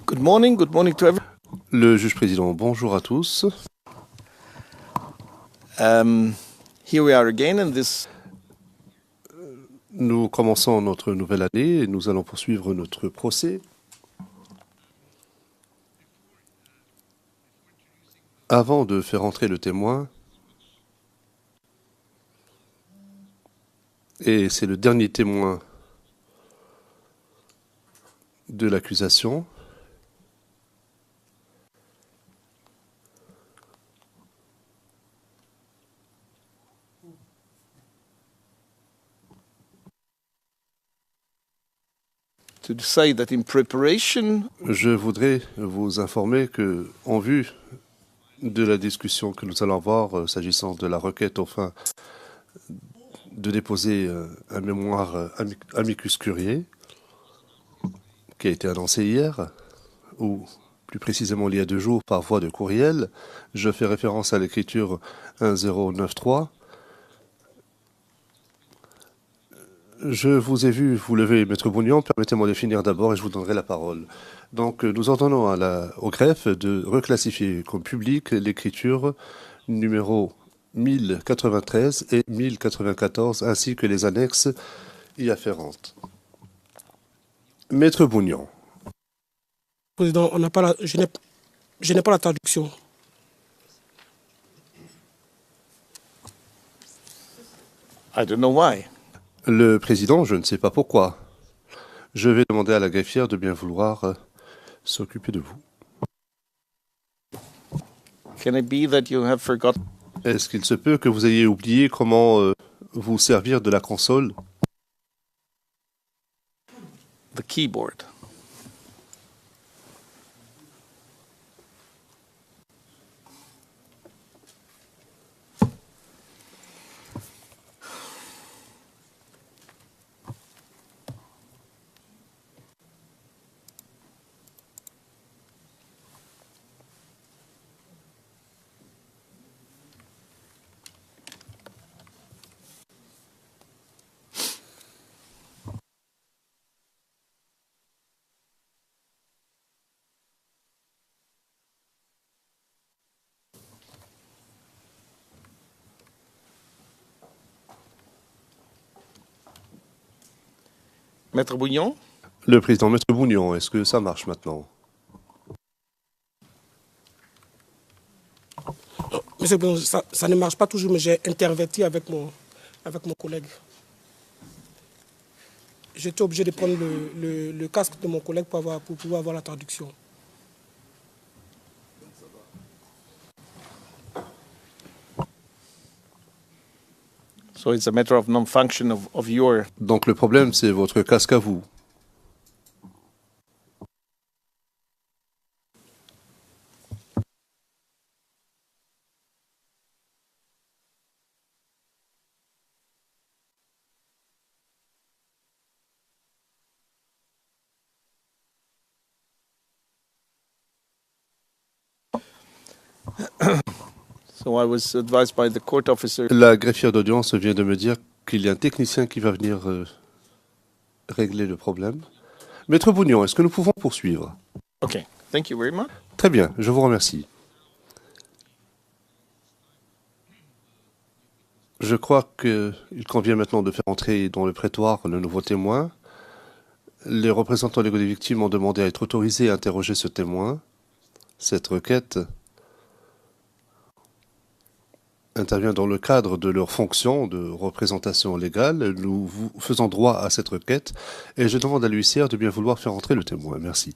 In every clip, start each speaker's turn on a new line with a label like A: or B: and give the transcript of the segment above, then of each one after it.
A: Good morning to everyone.
B: Le juge président, bonjour à tous.
A: Here we are again in this.
B: Nous commençons notre nouvelle année et nous allons poursuivre notre procès. Avant de faire entrer le témoin, et c'est le dernier témoin de l'accusation,
A: To say that in preparation,
B: je voudrais vous informer que, en vue de la discussion que nous allons avoir s'agissant de la requête au fin de déposer un mémoire amicus curiae, qui a été annoncé hier, ou plus précisément il y a 2 jours par voie de courriel, je fais référence à l'écriture 1093. Je vous ai vu vous lever, Maître Bougnon. Permettez-moi de finir d'abord et je vous donnerai la parole. Donc, nous ordonnons au greffe de reclassifier comme public l'écriture numéro 1093 et 1094, ainsi que les annexes y afférentes. Maître Bougnon.
C: Président, je n'ai pas la traduction.
A: I don't know why.
B: Le président, je ne sais pas pourquoi. Je vais demander à la greffière de bien vouloir s'occuper de vous.
A: Can it be that you have forgotten?
B: Est-ce qu'il se peut que vous ayez oublié comment vous servir de la console?
A: The keyboard. Maître Bouillon?
B: Le président, Maître Bougnon, est-ce que ça marche maintenant?
C: Monsieur le Président, ça ne marche pas toujours, mais j'ai interverti avec mon collègue. J'étais obligé de prendre le casque de mon collègue pour pouvoir avoir la traduction.
A: So it's a matter of non-function of your.
B: Donc le problème, c'est votre casque à vous.
A: So I was advised by the court officer.
B: La greffière d'audience vient de me dire qu'il y a un technicien qui va venir régler le problème. Maître Bougnon, est-ce que nous pouvons poursuivre?
A: Okay, thank you very much.
B: Très bien, je vous remercie. Je crois qu'il convient maintenant de faire entrer dans le prétoire le nouveau témoin. Les représentants légaux des victimes ont demandé à être autorisés à interroger ce témoin. Cette requête intervient dans le cadre de leur fonction de représentation légale. Nous faisons droit à cette requête et je demande à l'huissière de bien vouloir faire entrer le témoin. Merci.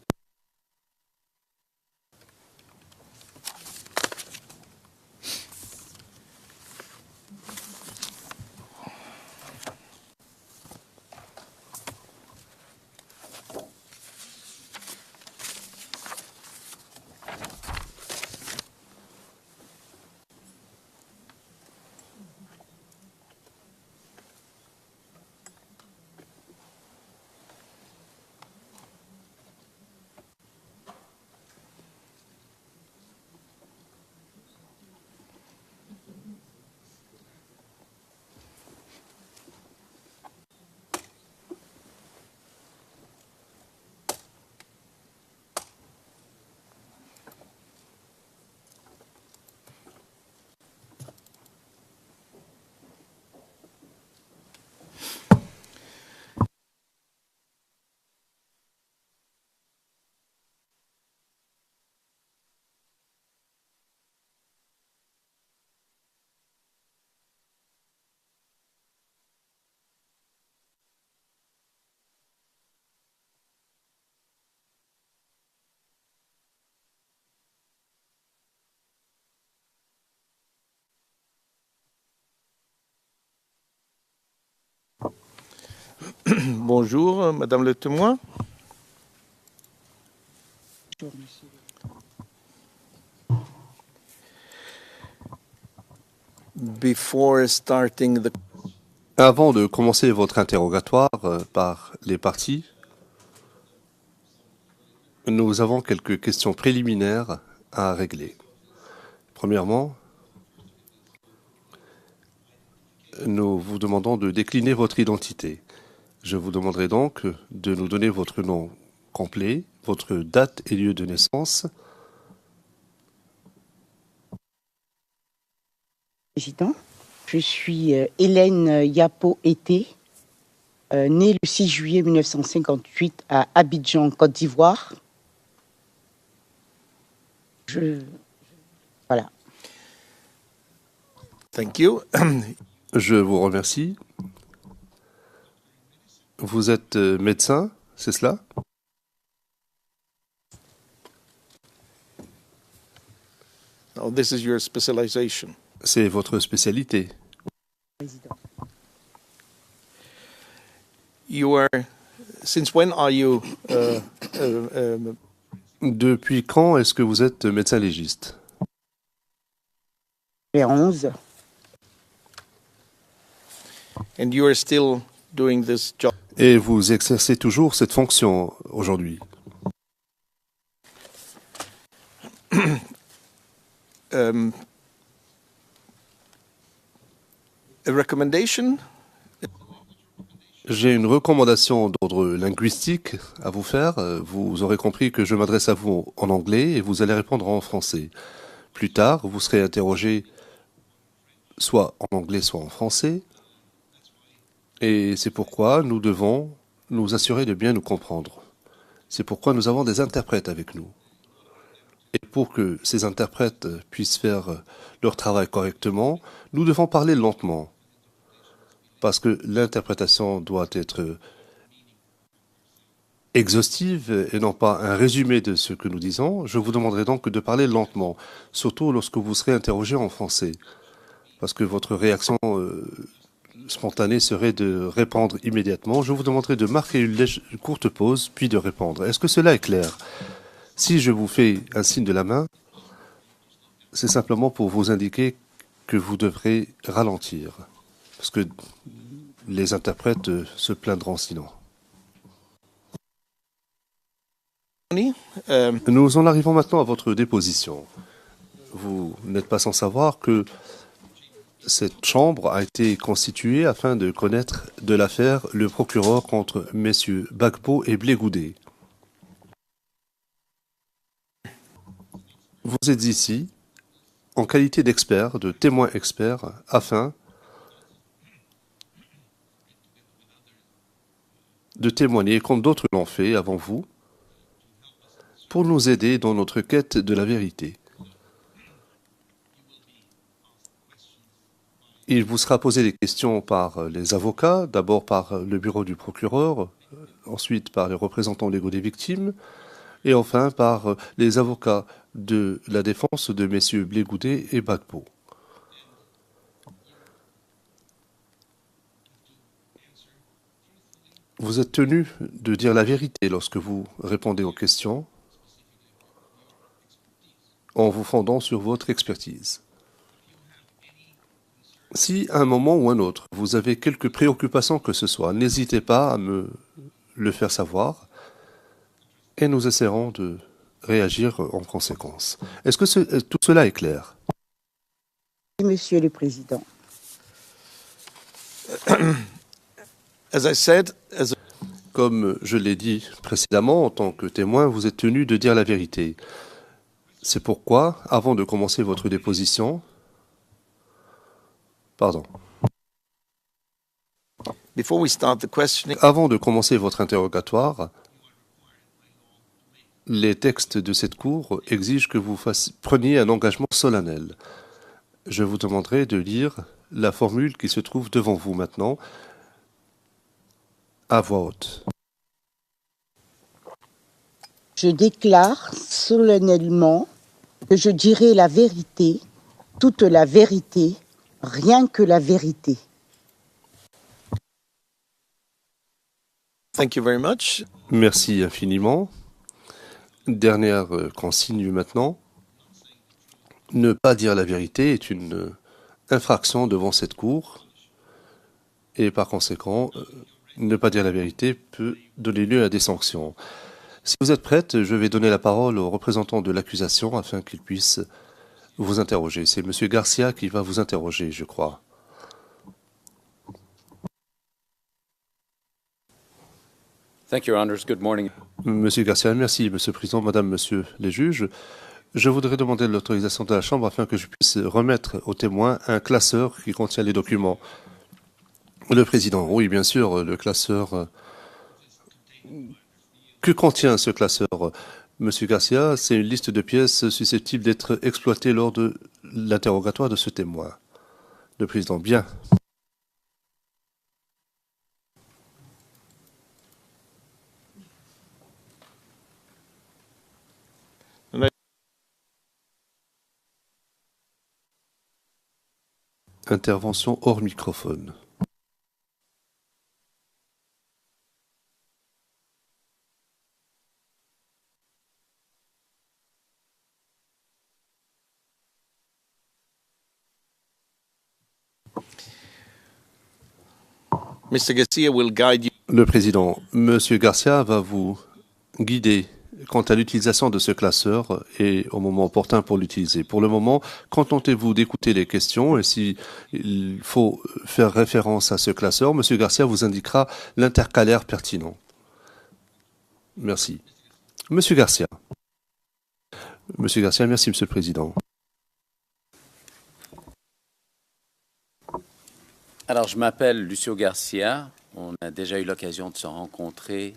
A: Bonjour, Madame le témoin. Before starting the
B: Avant de commencer votre interrogatoire par les parties, nous avons quelques questions préliminaires à régler. Premièrement, nous vous demandons de décliner votre identité. Je vous demanderai donc de nous donner votre nom complet, votre date et lieu de naissance.
D: Président, je suis Hélène Yapo-Été, née le 6 juillet 1958 à Abidjan, Côte d'Ivoire. Voilà.
A: Thank you.
B: Je vous remercie. Vous êtes médecin, c'est cela?
A: Oh, this is your specialization.
B: C'est votre spécialité.
D: Président.
A: You are. Since when are you?
B: Depuis quand est-ce que vous êtes médecin légiste?
D: J'ai 11.
A: And you are still doing this job.
B: Et vous exercez toujours cette fonction aujourd'hui?
A: A recommendation.
B: J'ai une recommandation d'ordre linguistique à vous faire. Vous aurez compris que je m'adresse à vous en anglais et vous allez répondre en français. Plus tard, vous serez interrogé soit en anglais, soit en français. Et c'est pourquoi nous devons nous assurer de bien nous comprendre. C'est pourquoi nous avons des interprètes avec nous. Et pour que ces interprètes puissent faire leur travail correctement, nous devons parler lentement. Parce que l'interprétation doit être exhaustive et non pas un résumé de ce que nous disons. Je vous demanderai donc de parler lentement, surtout lorsque vous serez interrogé en français. Parce que votre réaction spontanée serait de répondre immédiatement. Je vous demanderai de marquer une courte pause, puis de répondre. Est-ce que cela est clair? Si je vous fais un signe de la main, c'est simplement pour vous indiquer que vous devrez ralentir. Parce que les interprètes se plaindront sinon. Nous en arrivons maintenant à votre déposition. Vous n'êtes pas sans savoir que cette chambre a été constituée afin de connaître de l'affaire le procureur contre messieurs Gbagbo et Blé Goudé. Vous êtes ici en qualité d'expert, de témoin expert, afin de témoigner comme d'autres l'ont fait avant vous, pour nous aider dans notre quête de la vérité. Il vous sera posé des questions par les avocats, d'abord par le bureau du procureur, ensuite par les représentants légaux des victimes, et enfin par les avocats de la défense de messieurs Blé Goudé et Gbagbo. Vous êtes tenu de dire la vérité lorsque vous répondez aux questions, en vous fondant sur votre expertise. Si à un moment ou un autre, vous avez quelques préoccupations que ce soit, n'hésitez pas à me le faire savoir et nous essaierons de réagir en conséquence. Est-ce que tout cela est clair?
D: Monsieur le Président.
A: As I said,
B: Comme je l'ai dit précédemment, en tant que témoin, vous êtes tenu de dire la vérité. C'est pourquoi, avant de commencer votre déposition,
A: before we start the questioning,
B: avant de commencer votre interrogatoire, les textes de cette cour exigent que vous preniez un engagement solennel. Je vous demanderai de lire la formule qui se trouve devant vous maintenant, à voix haute.
D: Je déclare solennellement que je dirai la vérité, toute la vérité, rien que la vérité.
A: Thank you very much.
B: Merci infiniment. Dernière consigne maintenant. Ne pas dire la vérité est une infraction devant cette cour et par conséquent, ne pas dire la vérité peut donner lieu à des sanctions. Si vous êtes prête, je vais donner la parole au représentant de l'accusation afin qu'il puisse vous interroger. C'est Monsieur Garcia qui va vous interroger, je crois.
E: Thank you, Your Honors. Good morning.
B: Monsieur Garcia, merci, Monsieur le Président, Madame, Monsieur les juges. Je voudrais demander l'autorisation de la Chambre afin que je puisse remettre aux témoins un classeur qui contient les documents. Le Président, oui, bien sûr, le classeur. Que contient ce classeur, Monsieur Garcia? C'est une liste de pièces susceptibles d'être exploitées lors de l'interrogatoire de ce témoin. Le Président, bien. Intervention hors microphone.
A: Mr. Garcia will guide you.
B: Le Président, Monsieur Garcia va vous guider quant à l'utilisation de ce classeur et au moment opportun pour l'utiliser. Pour le moment, contentez-vous d'écouter les questions et s'il faut faire référence à ce classeur, Monsieur Garcia vous indiquera l'intercalaire pertinent. Merci. Monsieur Garcia. Monsieur Garcia, merci Monsieur le Président.
E: Alors, je m'appelle Lucio Garcia. On a déjà eu l'occasion de se rencontrer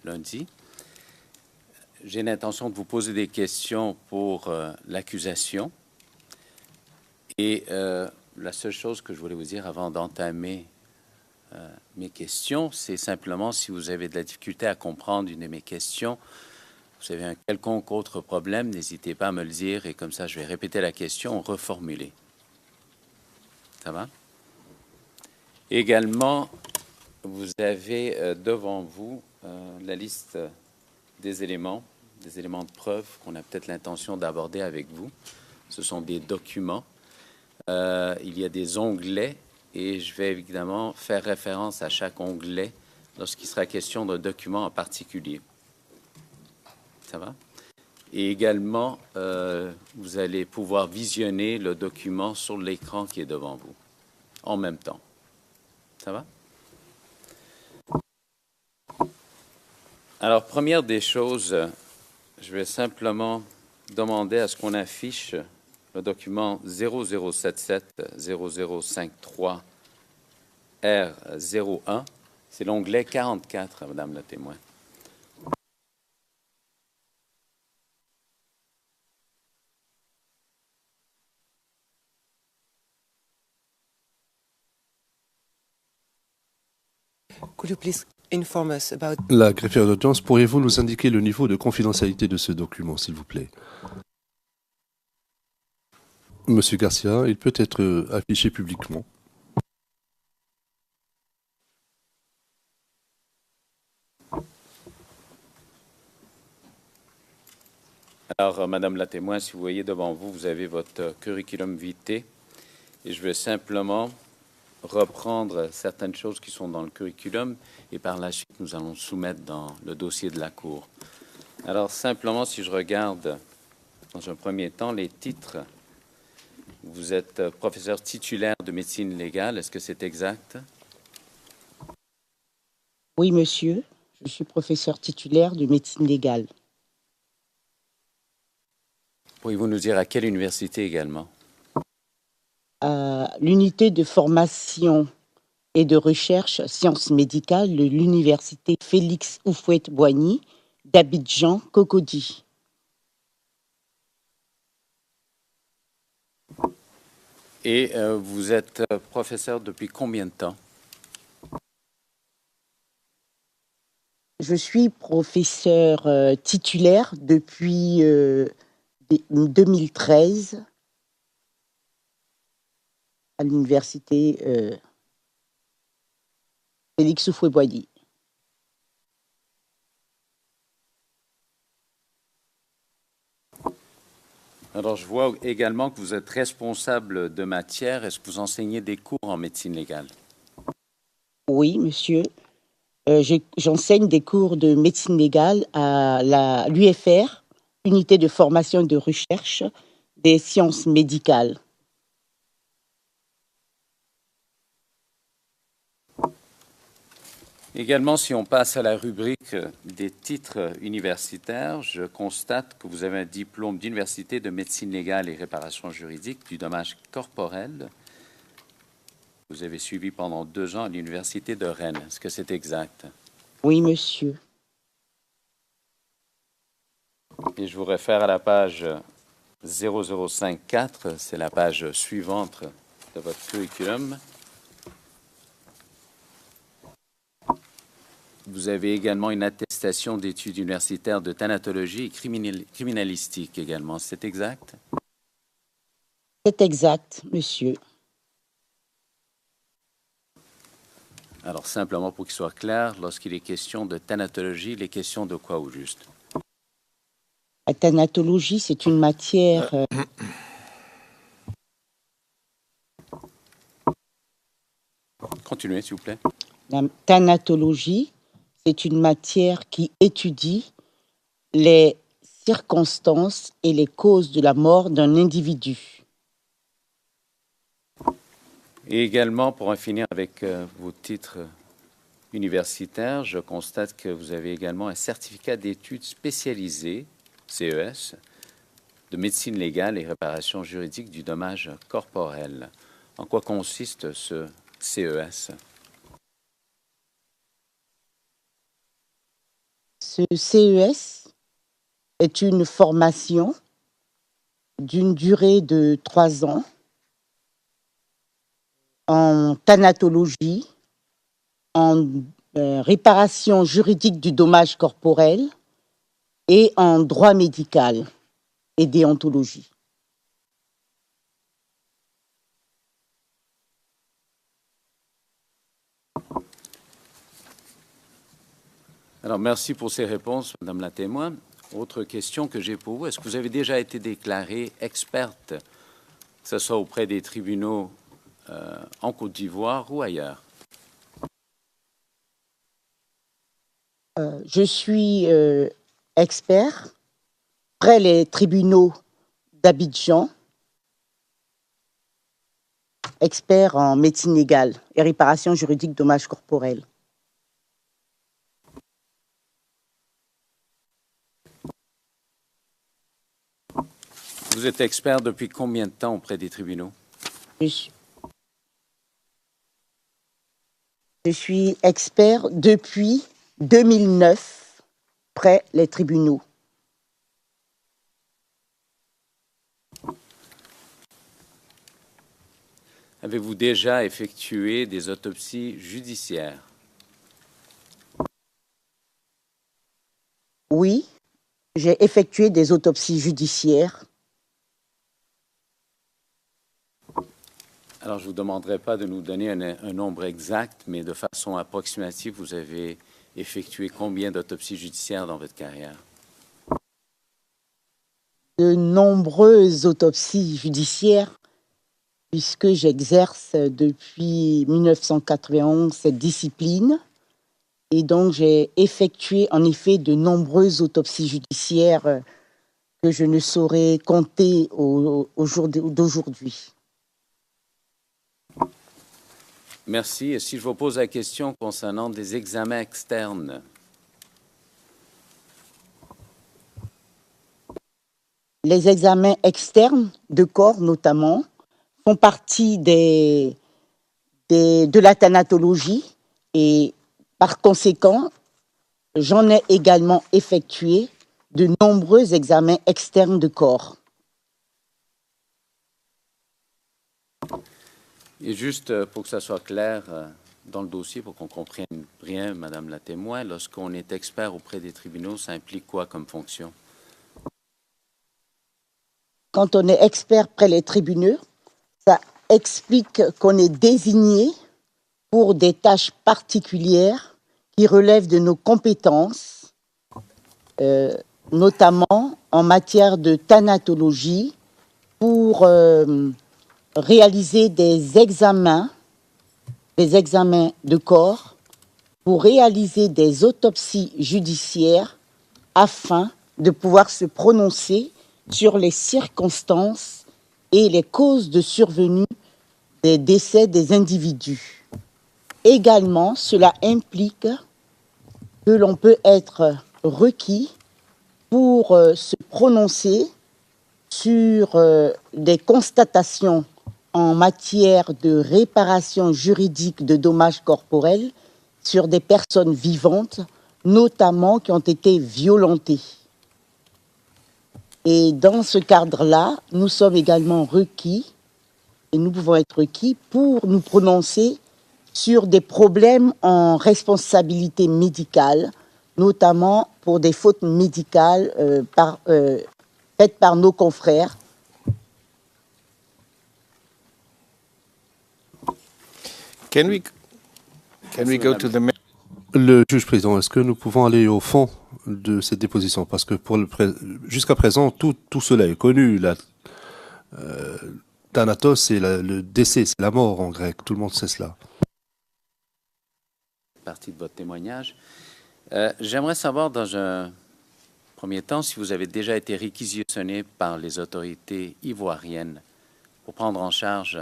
E: lundi. J'ai l'intention de vous poser des questions pour l'accusation. Et la seule chose que je voulais vous dire avant d'entamer mes questions, c'est simplement si vous avez de la difficulté à comprendre une de mes questions, vous avez un quelconque autre problème, n'hésitez pas à me le dire et comme ça, je vais répéter la question, reformuler. Ça va? Également, vous avez devant vous la liste des éléments de preuve qu'on a peut-être l'intention d'aborder avec vous. Ce sont des documents. Il y a des onglets et je vais évidemment faire référence à chaque onglet lorsqu'il sera question d'un document en particulier. Ça va? Et également, vous allez pouvoir visionner le document sur l'écran qui est devant vous en même temps. Ça va? Alors, première des choses, je vais simplement demander à ce qu'on affiche le document 0077-0053 R01. C'est l'onglet 44, Madame la témoin.
F: Could you please inform us about...
B: La greffière d'audience, pourriez-vous nous indiquer le niveau de confidentialité de ce document, s'il vous plaît? Monsieur Garcia, il peut être affiché publiquement.
E: Alors, Madame la témoin, si vous voyez devant vous, vous avez votre curriculum vitae et je vais simplement reprendre certaines choses qui sont dans le curriculum et par la suite, nous allons soumettre dans le dossier de la Cour. Alors, simplement, si je regarde dans un premier temps les titres, vous êtes professeur titulaire de médecine légale, est-ce que c'est exact?
D: Oui, monsieur, je suis professeur titulaire de médecine légale.
E: Pourriez-vous nous dire à quelle université également?
D: À l'unité de formation et de recherche sciences médicales de l'université Félix Houphouët-Boigny d'Abidjan, Cocody.
E: Et vous êtes professeur depuis combien de temps?
D: Je suis professeur titulaire depuis 2013 à l'université Félix Houphouët-Boigny.
E: Alors, je vois également que vous êtes responsable de matière. Est-ce que vous enseignez des cours en médecine légale?
D: Oui, monsieur. J'enseigne des cours de médecine légale à l'UFR, Unité de formation et de recherche des sciences médicales.
E: Également, si on passe à la rubrique des titres universitaires, je constate que vous avez un diplôme d'université de médecine légale et réparation juridique du dommage corporel. Vous avez suivi pendant 2 ans à l'université de Rennes. Est-ce que c'est exact?
D: Oui, monsieur.
E: Et je vous réfère à la page 0054, c'est la page suivante de votre curriculum. Vous avez également une attestation d'études universitaires de thanatologie et criminalistique également. C'est exact?
D: C'est exact, monsieur.
E: Alors, simplement pour qu'il soit clair, lorsqu'il est question de thanatologie, il est question de quoi au juste?
D: La thanatologie, c'est une matière
E: Continuez, s'il vous plaît.
D: la thanatologie, c'est une matière qui étudie les circonstances et les causes de la mort d'un individu.
E: Et également, pour en finir avec vos titres universitaires, je constate que vous avez également un certificat d'études spécialisées, CES, de médecine légale et réparation juridique du dommage corporel. En quoi consiste ce CES?
D: Ce CES est une formation d'une durée de 3 ans en thanatologie, en réparation juridique du dommage corporel et en droit médical et déontologie.
E: Alors, merci pour ces réponses, Madame la témoin. Autre question que j'ai pour vous, est-ce que vous avez déjà été déclarée experte, que ce soit auprès des tribunaux en Côte d'Ivoire ou ailleurs?
D: Je suis expert près les tribunaux d'Abidjan, expert en médecine légale et réparation juridique dommages corporels.
E: Vous êtes expert depuis combien de temps auprès des tribunaux?
D: Je suis expert depuis 2009 près les tribunaux.
E: Avez-vous déjà effectué des autopsies judiciaires?
D: Oui, j'ai effectué des autopsies judiciaires.
E: Alors, je ne vous demanderai pas de nous donner un nombre exact, mais de façon approximative, vous avez effectué combien d'autopsies judiciaires dans votre carrière?
D: De nombreuses autopsies judiciaires, puisque j'exerce depuis 1991 cette discipline. Et donc, j'ai effectué en effet de nombreuses autopsies judiciaires que je ne saurais compter au jour d'aujourd'hui.
E: Merci. Et si je vous pose la question concernant des examens externes?
D: Les examens externes de corps, notamment, font partie de la thanatologie et par conséquent, j'en ai également effectué de nombreux examens externes de corps.
E: Et juste pour que ça soit clair dans le dossier, pour qu'on comprenne bien, Madame la témoin, lorsqu'on est expert auprès des tribunaux, ça implique quoi comme fonction?
D: Quand on est expert près les tribunaux, ça explique qu'on est désigné pour des tâches particulières qui relèvent de nos compétences, notamment en matière de thanatologie pour réaliser des examens de corps, pour réaliser des autopsies judiciaires afin de pouvoir se prononcer sur les circonstances et les causes de survenue des décès des individus. Également, cela implique que l'on peut être requis pour se prononcer sur des constatations en matière de réparation juridique de dommages corporels sur des personnes vivantes, notamment qui ont été violentées. Et dans ce cadre-là, nous sommes également requis, et nous pouvons être requis pour nous prononcer sur des problèmes en responsabilité médicale, notamment pour des fautes médicales faites par nos confrères.
A: Can we go to the
B: Le juge président, est-ce que nous pouvons aller au fond de cette déposition? Parce que jusqu'à présent, tout cela est connu. Thanatos, c'est le décès, c'est la mort en grec. Tout le monde sait cela.
E: Partie de votre témoignage. J'aimerais savoir, dans un premier temps, si vous avez déjà été réquisitionné par les autorités ivoiriennes pour prendre en charge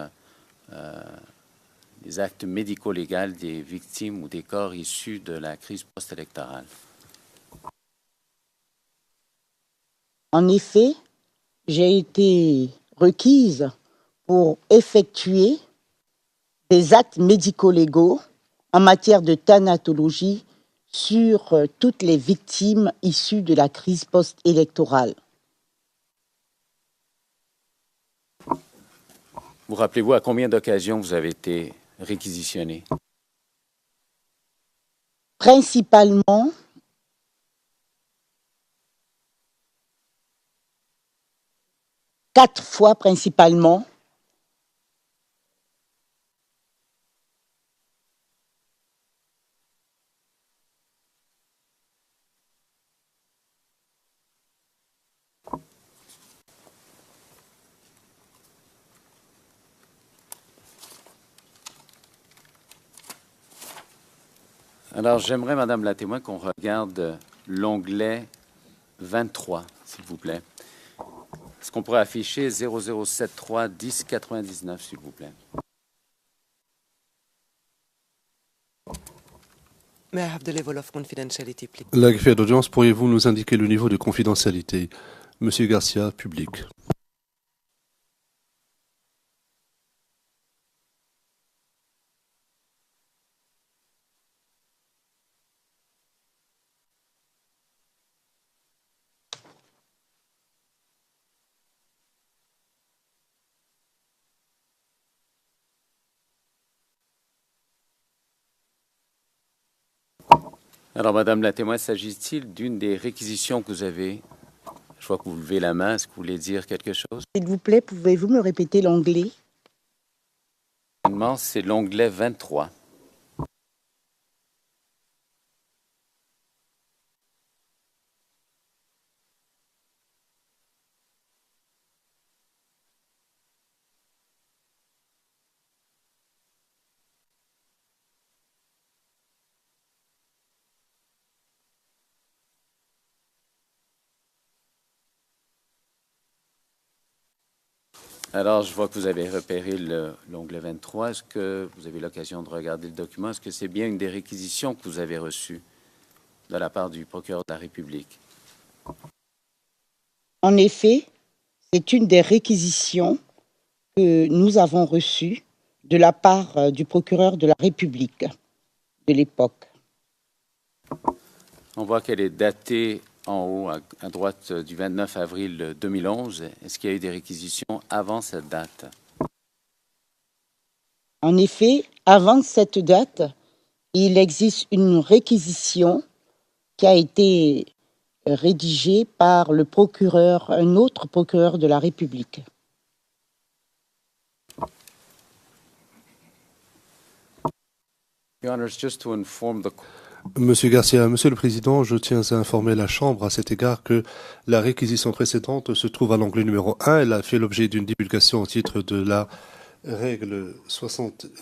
E: les actes médico-légaux des victimes ou des corps issus de la crise post-électorale.
D: En effet, j'ai été requise pour effectuer des actes médico-légaux en matière de thanatologie sur toutes les victimes issues de la crise post-électorale.
E: Vous rappelez-vous à combien d'occasions vous avez été réquisitionné?
D: Principalement, quatre fois principalement.
E: Alors, j'aimerais, Madame la témoin, qu'on regarde l'onglet 23, s'il vous plaît. Est-ce qu'on pourrait afficher 0073 1099, s'il vous plaît?
F: May I have the level of confidentiality, please?
B: La greffière d'audience, pourriez-vous nous indiquer le niveau de confidentialité? Monsieur Garcia, public.
E: Alors, Madame la témoin, s'agit-il d'une des réquisitions que vous avez? Je vois que vous levez la main. Est-ce que vous voulez dire quelque chose?
D: S'il vous plaît, pouvez-vous me répéter l'onglet?
E: C'est l'onglet 23. Alors, je vois que vous avez repéré l'onglet 23. Est-ce que vous avez l'occasion de regarder le document? Est-ce que c'est bien une des réquisitions que vous avez reçues de la part du procureur de la République?
D: En effet, c'est une des réquisitions que nous avons reçues de la part du procureur de la République de l'époque.
E: On voit qu'elle est datée en haut, à droite, du 29 avril 2011. Est-ce qu'il y a eu des réquisitions avant cette date?
D: En effet, avant cette date, il existe une réquisition qui a été rédigée par le procureur, un autre procureur de la République.
E: Your Honor, just to inform the...
B: Monsieur Garcia, Monsieur le Président, je tiens à informer la Chambre à cet égard que la réquisition précédente se trouve à l'onglet numéro 1. Elle a fait l'objet d'une divulgation au titre de la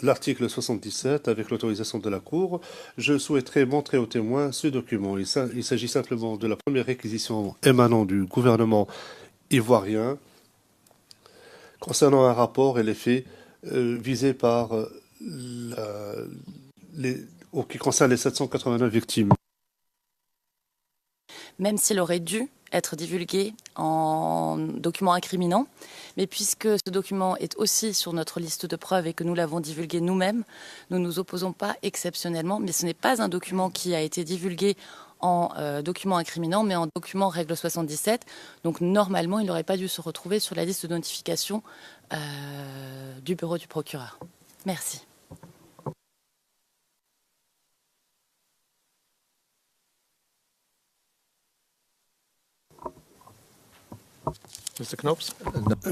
B: l'article 77 avec l'autorisation de la Cour. Je souhaiterais montrer aux témoins ce document. Il s'agit simplement de la première réquisition émanant du gouvernement ivoirien concernant un rapport et les faits visés par qui concerne les 789 victimes.
G: Même s'il aurait dû être divulgué en document incriminant, mais puisque ce document est aussi sur notre liste de preuves et que nous l'avons divulgué nous-mêmes, nous ne nous opposons pas exceptionnellement, mais ce n'est pas un document qui a été divulgué en document incriminant, mais en document règle 77. Donc normalement, il n'aurait pas dû se retrouver sur la liste de notification du bureau du procureur. Merci.
A: Mr. Knops?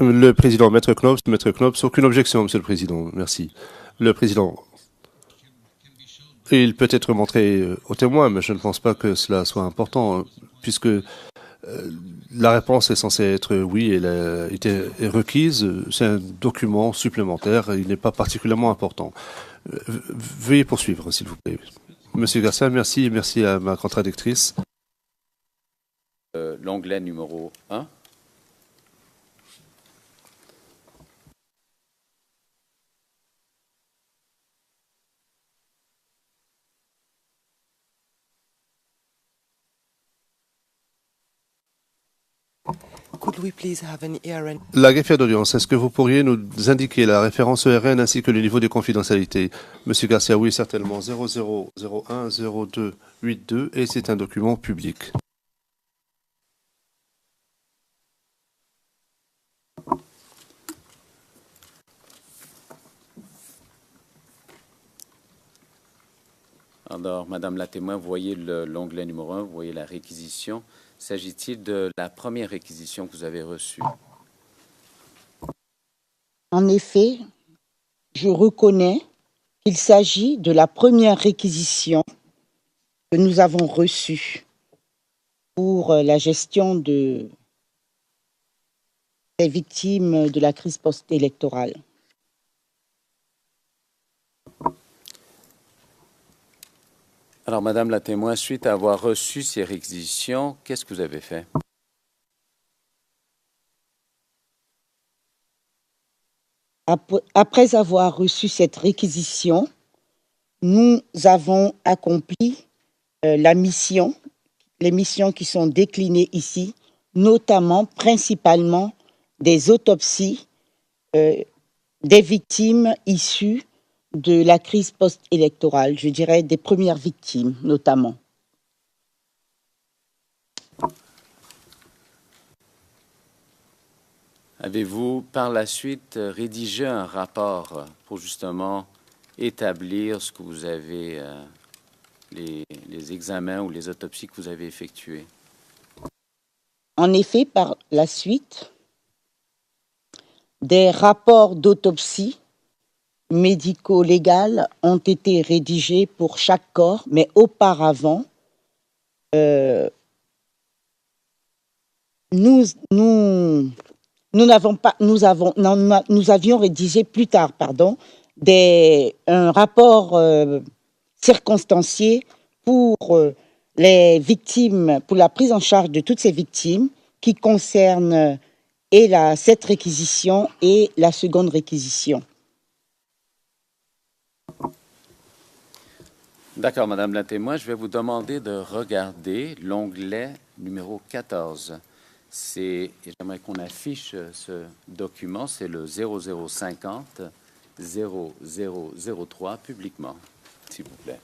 B: Le Président, Maître Knops, aucune objection, Monsieur le Président. Merci. Le Président, il peut être montré aux témoins, mais je ne pense pas que cela soit important, puisque la réponse est censée être oui, elle a été requise. C'est un document supplémentaire, il n'est pas particulièrement important. Veuillez poursuivre, s'il vous plaît. Monsieur Garcia, merci, et merci à ma contradictrice.
E: L'onglet numéro 1.
F: Could we please have an ERN?
B: La greffière d'audience, est-ce que vous pourriez nous indiquer la référence ERN ainsi que le niveau de confidentialité? Monsieur Garcia, oui, certainement. 00010282 et c'est un document public.
E: Alors, Madame la témoin, vous voyez l'onglet numéro 1, vous voyez la réquisition. S'agit-il de la première réquisition que vous avez reçue?
D: En effet, je reconnais qu'il s'agit de la première réquisition que nous avons reçue pour la gestion des victimes de la crise post-électorale.
E: Alors, Madame la témoin, suite à avoir reçu ces réquisitions, qu'est-ce que vous avez fait?
D: Après avoir reçu cette réquisition, nous avons accompli les missions qui sont déclinées ici, notamment, principalement, des autopsies des victimes issues de la crise post-électorale, je dirais des premières victimes notamment.
E: Avez-vous par la suite rédigé un rapport pour justement établir ce que vous avez, les examens ou les autopsies que vous avez effectués?
D: En effet, par la suite, des rapports d'autopsie médico-légales ont été rédigés pour chaque corps, mais auparavant, nous avions rédigé plus tard, un rapport circonstancié pour les victimes, pour la prise en charge de toutes ces victimes qui concernent cette réquisition et la seconde réquisition.
E: D'accord, Madame la témoin, je vais vous demander de regarder l'onglet numéro 14. J'aimerais qu'on affiche ce document, c'est le 0050 0003 publiquement, s'il vous plaît.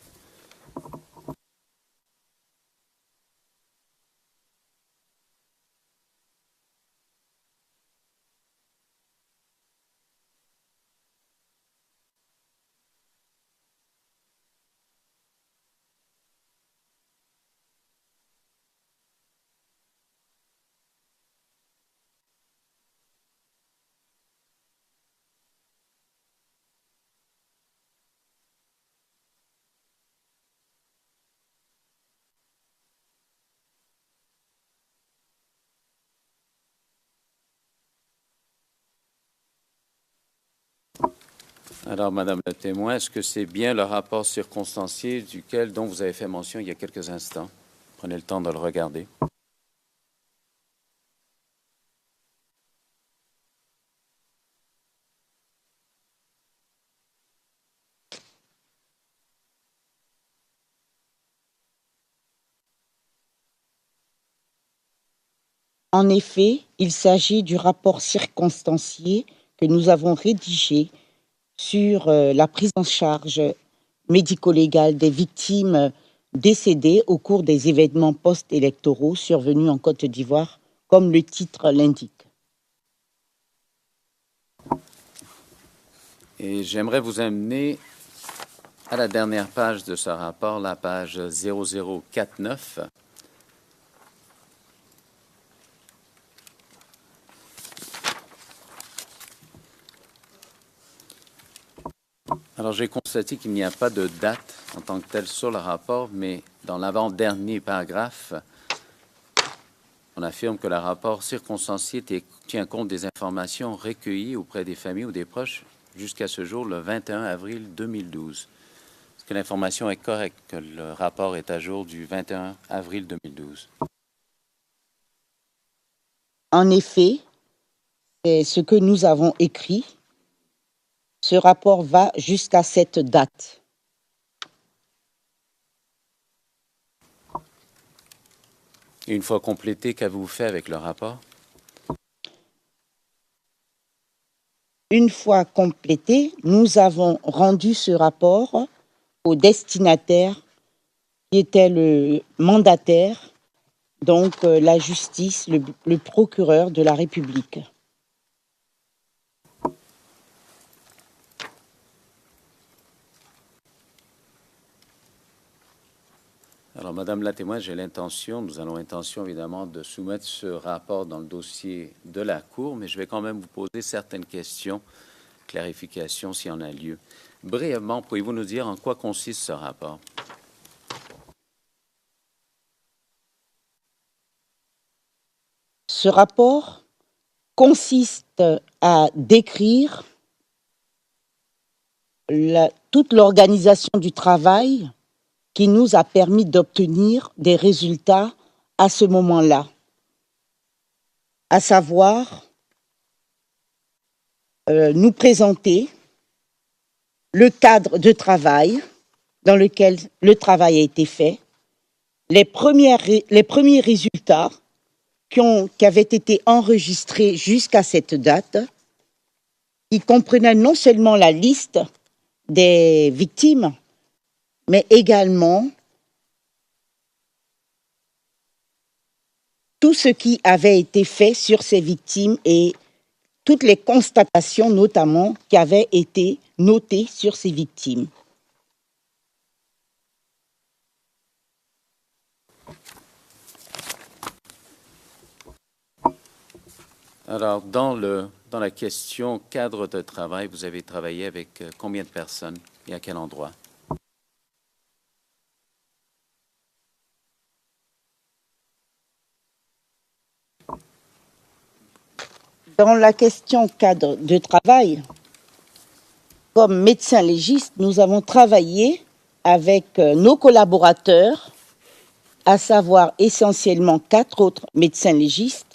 E: Alors, Madame la témoin, est-ce que c'est bien le rapport circonstancié dont vous avez fait mention il y a quelques instants? Prenez le temps de le regarder.
D: En effet, il s'agit du rapport circonstancié que nous avons rédigé sur la prise en charge médico-légale des victimes décédées au cours des événements post-électoraux survenus en Côte d'Ivoire, comme le titre l'indique.
E: Et j'aimerais vous amener à la dernière page de ce rapport, la page 0049. Alors, j'ai constaté qu'il n'y a pas de date en tant que telle sur le rapport, mais dans l'avant-dernier paragraphe, on affirme que le rapport circonstancié tient compte des informations recueillies auprès des familles ou des proches jusqu'à ce jour, le 21 avril 2012. Est-ce que l'information est correcte, que le rapport est à jour du 21 avril 2012?
D: En effet, c'est ce que nous avons écrit. Ce rapport va jusqu'à cette date.
E: Et une fois complété, qu'avez-vous fait avec le rapport?
D: Une fois complété, nous avons rendu ce rapport au destinataire qui était le mandataire, donc la justice, le procureur de la République.
E: Alors, Madame la témoin, nous allons intention évidemment de soumettre ce rapport dans le dossier de la Cour, mais je vais quand même vous poser certaines questions, clarifications s'il y en a lieu. Brièvement, pouvez-vous nous dire en quoi consiste ce rapport?
D: Ce rapport consiste à décrire toute l'organisation du travail qui nous a permis d'obtenir des résultats à ce moment-là, à savoir nous présenter le cadre de travail dans lequel le travail a été fait, les premiers résultats qui avaient été enregistrés jusqu'à cette date, qui comprenaient non seulement la liste des victimes, mais également tout ce qui avait été fait sur ces victimes et toutes les constatations notamment qui avaient été notées sur ces victimes.
E: Alors, dans la question cadre de travail, vous avez travaillé avec combien de personnes et à quel endroit?
D: Dans la question cadre de travail, comme médecins légistes, nous avons travaillé avec nos collaborateurs, à savoir essentiellement 4 autres médecins légistes,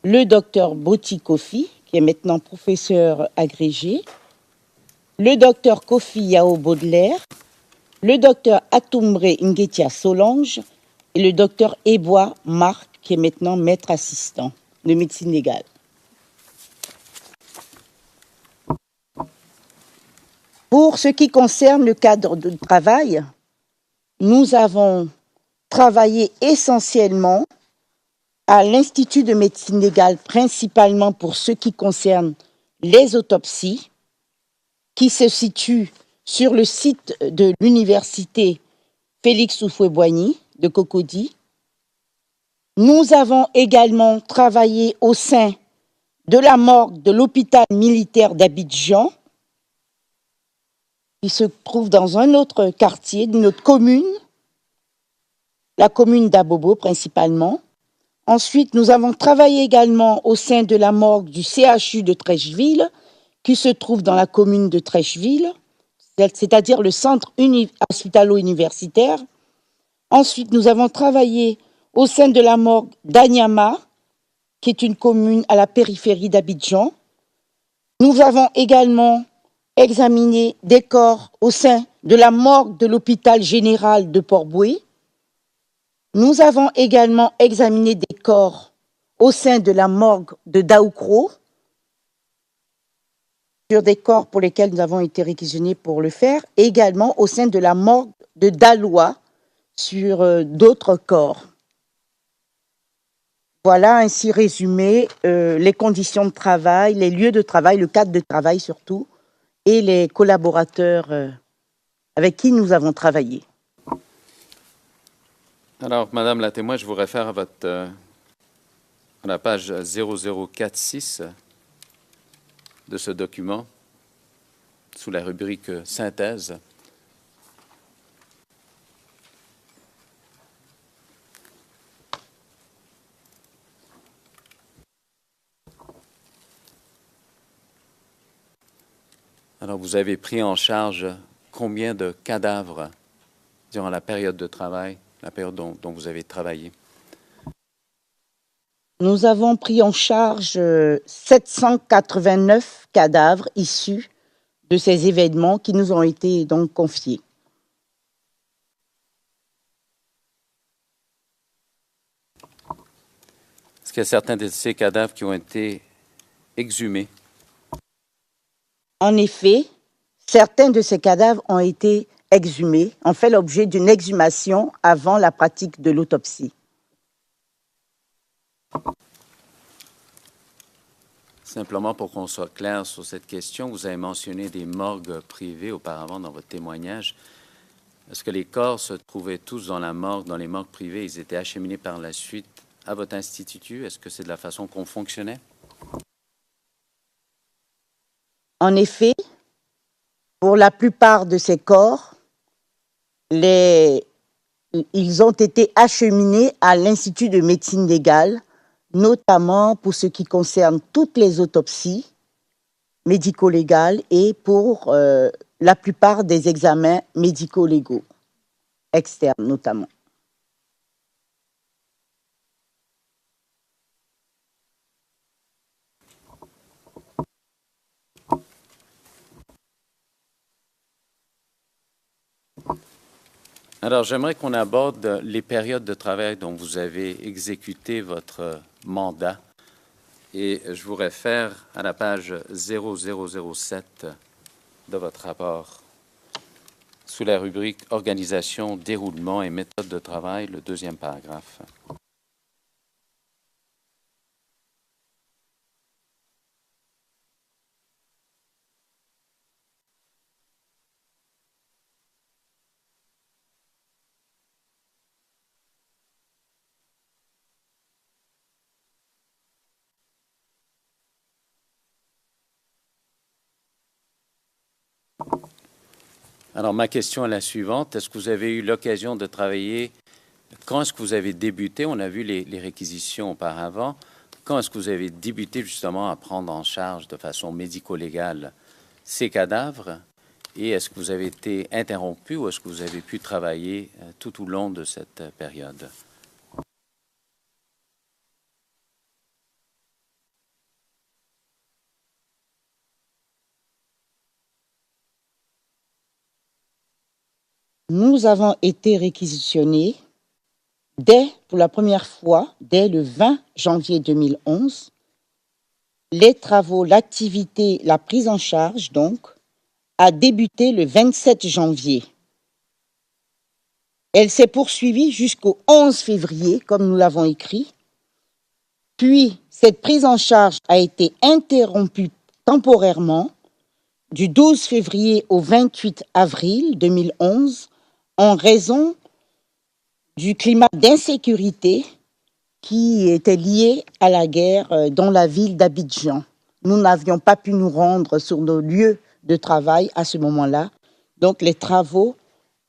D: le docteur Boti Kofi, qui est maintenant professeur agrégé, le docteur Kofi Yao Baudelaire, le docteur Atumbre Ngetia Solange et le docteur Ebois Marc, qui est maintenant maître assistant de médecine légale. Pour ce qui concerne le cadre de travail, nous avons travaillé essentiellement à l'Institut de médecine légale, principalement pour ce qui concerne les autopsies, qui se situe sur le site de l'université Félix Houphouët-Boigny de Cocody. Nous avons également travaillé au sein de la morgue de l'hôpital militaire d'Abidjan, qui se trouve dans un autre quartier de notre commune, la commune d'Abobo principalement. Ensuite, nous avons travaillé également au sein de la morgue du CHU de Trècheville, qui se trouve dans la commune de Trècheville, c'est-à-dire le centre hospitalo-universitaire. Ensuite, nous avons travaillé au sein de la morgue d'Anyama, qui est une commune à la périphérie d'Abidjan. Nous avons également examiné des corps au sein de la morgue de l'hôpital général de Port-Bouët. Nous avons également examiné des corps au sein de la morgue de Daoukro, sur des corps pour lesquels nous avons été réquisitionnés pour le faire, et également au sein de la morgue de Daloa, sur d'autres corps. Voilà ainsi résumé les conditions de travail, les lieux de travail, le cadre de travail surtout, et les collaborateurs avec qui nous avons travaillé.
E: Alors, Madame la témoin, je vous réfère à la page 0046 de ce document, sous la rubrique synthèse. Alors, vous avez pris en charge combien de cadavres durant la période de travail, la période dont vous avez travaillé?
D: Nous avons pris en charge 789 cadavres issus de ces événements qui nous ont été donc confiés.
E: Est-ce qu'il y a certains de ces cadavres qui ont été exhumés?
D: En effet, certains de ces cadavres ont été exhumés, ont fait l'objet d'une exhumation avant la pratique de l'autopsie.
E: Simplement pour qu'on soit clair sur cette question, vous avez mentionné des morgues privées auparavant dans votre témoignage. Est-ce que les corps se trouvaient tous dans la morgue, dans les morgues privées? Ils étaient acheminés par la suite à votre institut? Est-ce que c'est de la façon qu'on fonctionnait?
D: En effet, pour la plupart de ces corps, ils ont été acheminés à l'Institut de médecine légale, notamment pour ce qui concerne toutes les autopsies médico-légales et pour la plupart des examens médico-légaux, externes notamment.
E: Alors, j'aimerais qu'on aborde les périodes de travail dont vous avez exécuté votre mandat. Et je vous réfère à la page 0007 de votre rapport, sous la rubrique « Organisation, déroulement et méthode de travail », le deuxième paragraphe. Alors, ma question est la suivante. Est-ce que vous avez eu l'occasion de travailler? Quand est-ce que vous avez débuté? On a vu les réquisitions auparavant. Quand est-ce que vous avez débuté justement à prendre en charge de façon médico-légale ces cadavres? Et est-ce que vous avez été interrompu ou est-ce que vous avez pu travailler tout au long de cette période?
D: Nous avons été réquisitionnés pour la première fois, dès le 20 janvier 2011. Les travaux, l'activité, la prise en charge, donc, a débuté le 27 janvier. Elle s'est poursuivie jusqu'au 11 février, comme nous l'avons écrit. Puis, cette prise en charge a été interrompue temporairement du 12 février au 28 avril 2011 en raison du climat d'insécurité qui était lié à la guerre dans la ville d'Abidjan. Nous n'avions pas pu nous rendre sur nos lieux de travail à ce moment-là. Donc, les travaux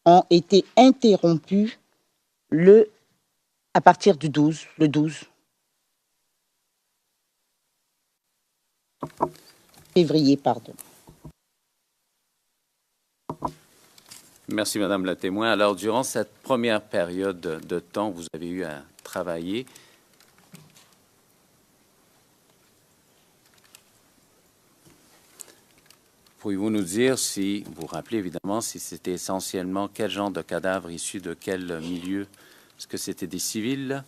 D: ont été interrompus à partir du 12, le 12. février, pardon.
E: Merci, Madame la témoin. Alors, durant cette première période de temps que vous avez eu à travailler, pourriez-vous nous dire, si vous rappelez évidemment, si c'était essentiellement quel genre de cadavres issus de quel milieu? Est-ce que c'était des civils?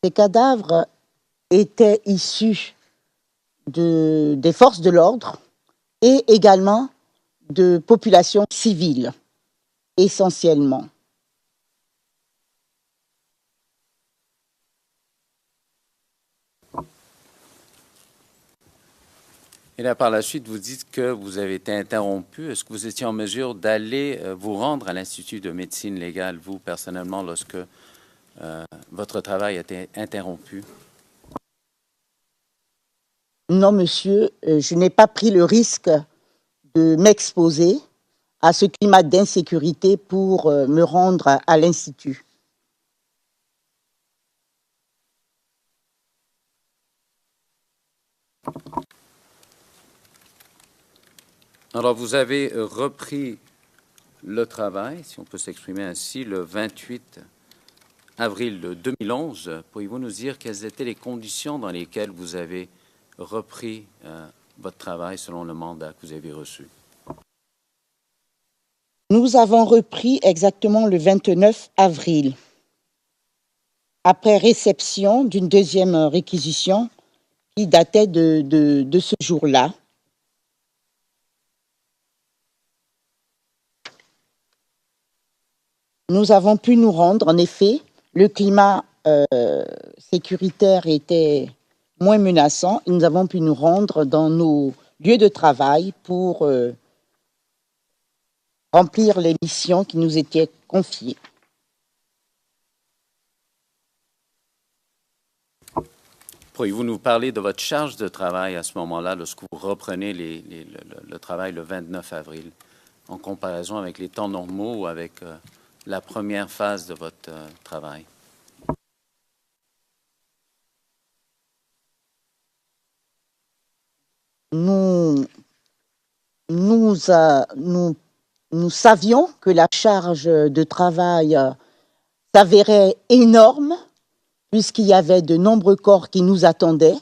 D: Ces cadavres étaient issus des forces de l'ordre et également de populations civiles, essentiellement.
E: Et là, par la suite, vous dites que vous avez été interrompu. Est-ce que vous étiez en mesure d'aller vous rendre à l'Institut de médecine légale, vous, personnellement, lorsque votre travail a été interrompu?
D: Non, monsieur, je n'ai pas pris le risque de m'exposer à ce climat d'insécurité pour me rendre à l'Institut.
E: Alors, vous avez repris le travail, si on peut s'exprimer ainsi, le 28 avril 2011. Pourriez-vous nous dire quelles étaient les conditions dans lesquelles vous avez repris votre travail selon le mandat que vous avez reçu?
D: Nous avons repris exactement le 29 avril, après réception d'une deuxième réquisition qui datait de ce jour-là. Nous avons pu nous rendre, en effet, le climat sécuritaire était moins menaçant. Nous avons pu nous rendre dans nos lieux de travail pour remplir les missions qui nous étaient confiées.
E: Pourriez-vous nous parler de votre charge de travail à ce moment-là, lorsque vous reprenez le travail le 29 avril, en comparaison avec les temps normaux ou avec la première phase de votre travail?
D: Nous savions que la charge de travail s'avérait énorme, puisqu'il y avait de nombreux corps qui nous attendaient.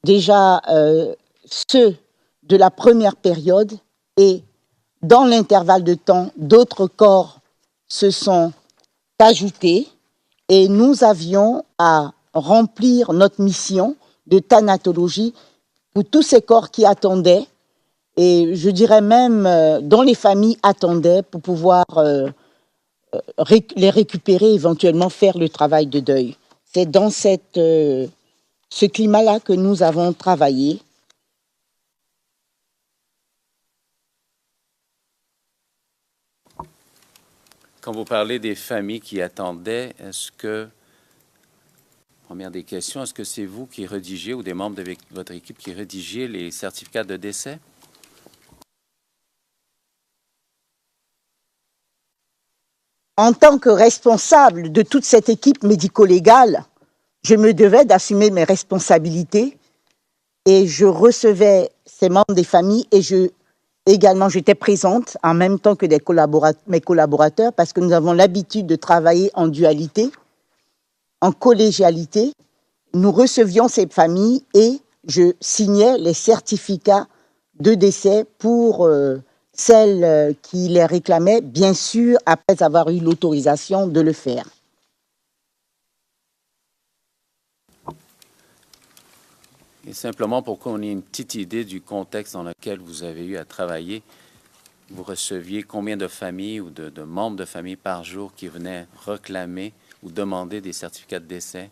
D: Déjà, ceux de la première période, et dans l'intervalle de temps, d'autres corps se sont ajoutés et nous avions à remplir notre mission de thanatologie pour tous ces corps qui attendaient, et je dirais même dont les familles attendaient pour pouvoir les récupérer, éventuellement faire le travail de deuil. C'est dans ce climat-là que nous avons travaillé.
E: Quand vous parlez des familles qui attendaient, est-ce que, première des questions, est-ce que c'est vous qui rédigez ou des membres de votre équipe qui rédigez les certificats de décès?
D: En tant que responsable de toute cette équipe médico-légale, je me devais d'assumer mes responsabilités et je recevais ces membres des familles et également j'étais présente en même temps que mes collaborateurs, parce que nous avons l'habitude de travailler en dualité, en collégialité. Nous recevions ces familles et je signais les certificats de décès pour celles qui les réclamaient, bien sûr, après avoir eu l'autorisation de le faire.
E: Et simplement pour qu'on ait une petite idée du contexte dans lequel vous avez eu à travailler, vous receviez combien de familles ou de membres de familles par jour qui venaient réclamer ou demander des certificats de décès?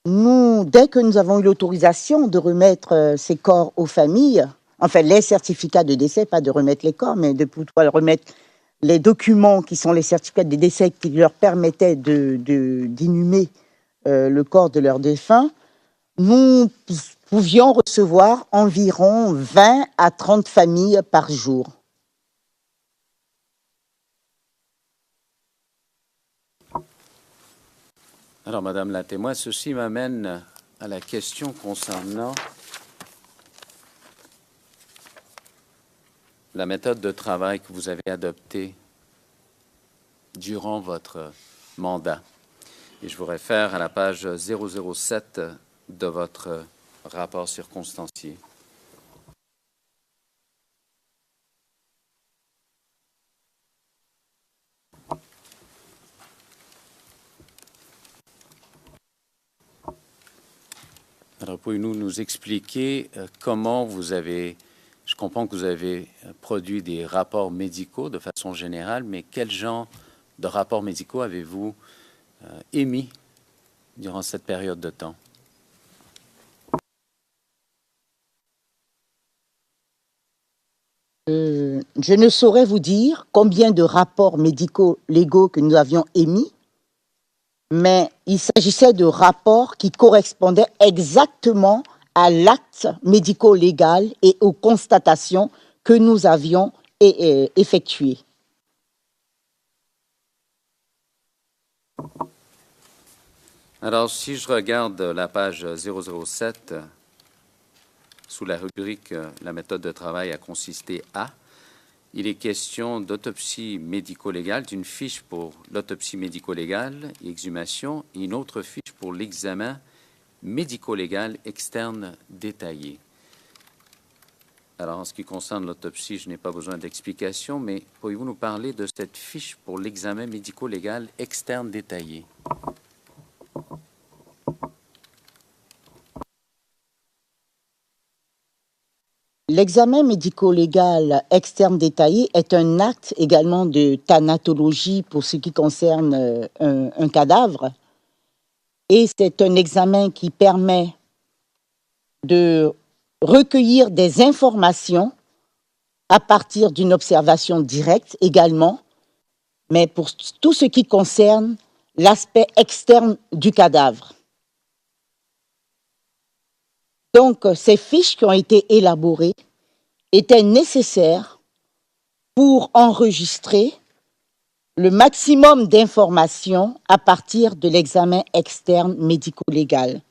D: Nous, dès que nous avons eu l'autorisation de remettre ces corps aux familles, enfin les certificats de décès, pas de remettre les corps, mais de pouvoir remettre les documents qui sont les certificats de décès qui leur permettaient d'inhumer le corps de leurs défunts, nous pouvions recevoir environ 20 à 30 familles par jour.
E: Alors, Madame la témoin, ceci m'amène à la question concernant la méthode de travail que vous avez adoptée durant votre mandat. Et je vous réfère à la page 007 de votre rapport circonstancié. Alors, pouvez-vous nous expliquer comment vous avez, je comprends que vous avez produit des rapports médicaux de façon générale, mais quel genre de rapports médicaux avez-vous émis durant cette période de temps?
D: Je ne saurais vous dire combien de rapports médicaux légaux que nous avions émis, mais il s'agissait de rapports qui correspondaient exactement à l'acte médico-légal et aux constatations que nous avions effectuées.
E: Alors, si je regarde la page 007, sous la rubrique « La méthode de travail a consisté à », il est question d'autopsie médico-légale, d'une fiche pour l'autopsie médico-légale et exhumation, et une autre fiche pour l'examen médico-légal externe détaillé. Alors, en ce qui concerne l'autopsie, je n'ai pas besoin d'explication, mais pourriez-vous nous parler de cette fiche pour l'examen médico-légal externe détaillé?
D: L'examen médico-légal externe détaillé est un acte également de thanatologie pour ce qui concerne un cadavre. Et c'est un examen qui permet de recueillir des informations à partir d'une observation directe également, mais pour tout ce qui concerne l'aspect externe du cadavre. Donc, ces fiches qui ont été élaborées étaient nécessaires pour enregistrer le maximum d'informations à partir de l'examen externe médico-légal.